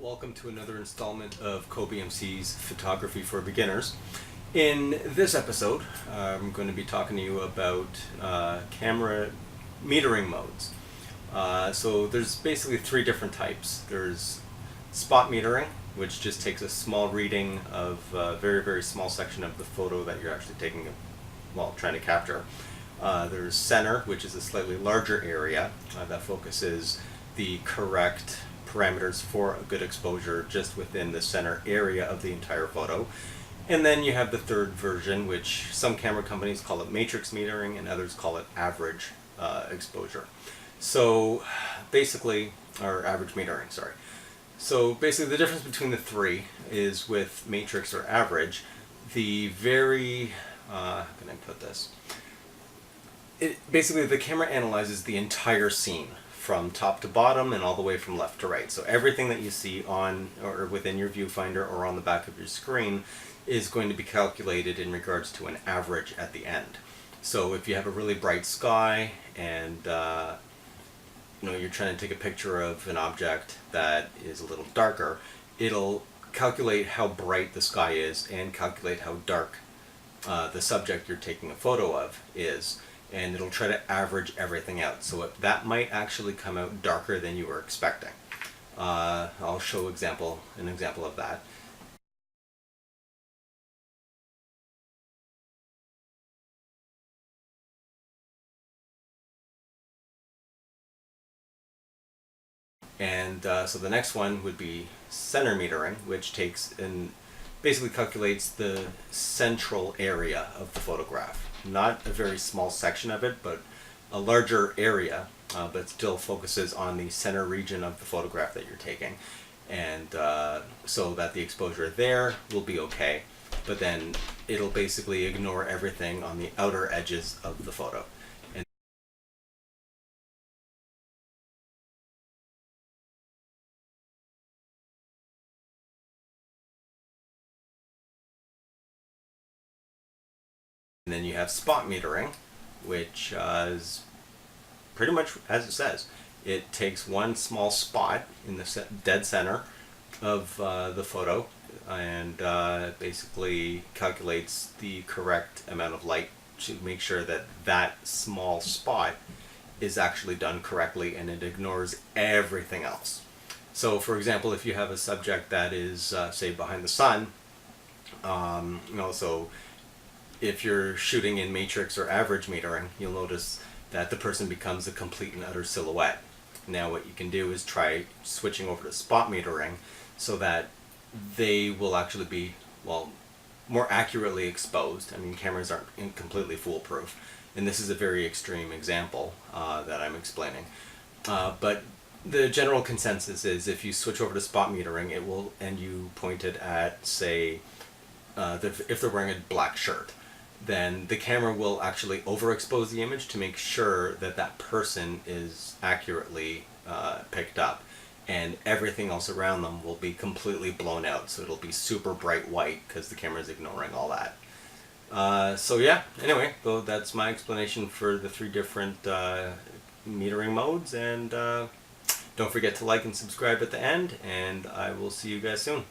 Welcome to another installment of Kobie MC's Photography for Beginners. In this episode, I'm going to be talking to you about camera metering modes. So there's basically three different types. There's spot metering, which just takes a small reading of a very, very small section of the photo that you're actually taking, trying to capture. There's center, which is a slightly larger area that focuses the correct parameters for a good exposure just within the center area of the entire photo. And then you have the third version, which some camera companies call it matrix metering and others call it average exposure. So basically, or average metering, sorry. So basically the difference between the three is with matrix or average, the very, how can I put this? Basically the camera analyzes the entire scene from top to bottom and all the way from left to right. So everything that you see on or within your viewfinder or on the back of your screen is going to be calculated in regards to an average at the end. So if you have a really bright sky and you're trying to take a picture of an object that is a little darker, it'll calculate how bright the sky is and calculate how dark the subject you're taking a photo of is. And it'll try to average everything out. So that might actually come out darker than you were expecting. I'll show an example of that. And so the next one would be center metering, which takes and basically calculates the central area of the photograph. Not a very small section of it, but a larger area, but still focuses on the center region of the photograph that you're taking. And so that the exposure there will be okay, but then it'll basically ignore everything on the outer edges of the photo. And then you have spot metering, which is pretty much as it says. It takes one small spot in the dead center of the photo and basically calculates the correct amount of light to make sure that that small spot is actually done correctly and it ignores everything else. So for example, if you have a subject that is say behind the sun, so if you're shooting in matrix or average metering, you'll notice that the person becomes a complete and utter silhouette. Now what you can do is try switching over to spot metering so that they will actually be, more accurately exposed. I mean, cameras aren't completely foolproof, and this is a very extreme example that I'm explaining. But the general consensus is if you switch over to spot metering, it will, and you point it at, say, if they're wearing a black shirt, then the camera will actually overexpose the image to make sure that that person is accurately picked up, and everything else around them will be completely blown out, so it'll be super bright white because the camera is ignoring all that. So yeah, anyway, so that's my explanation for the three different metering modes, and don't forget to like and subscribe at the end, and I will see you guys soon.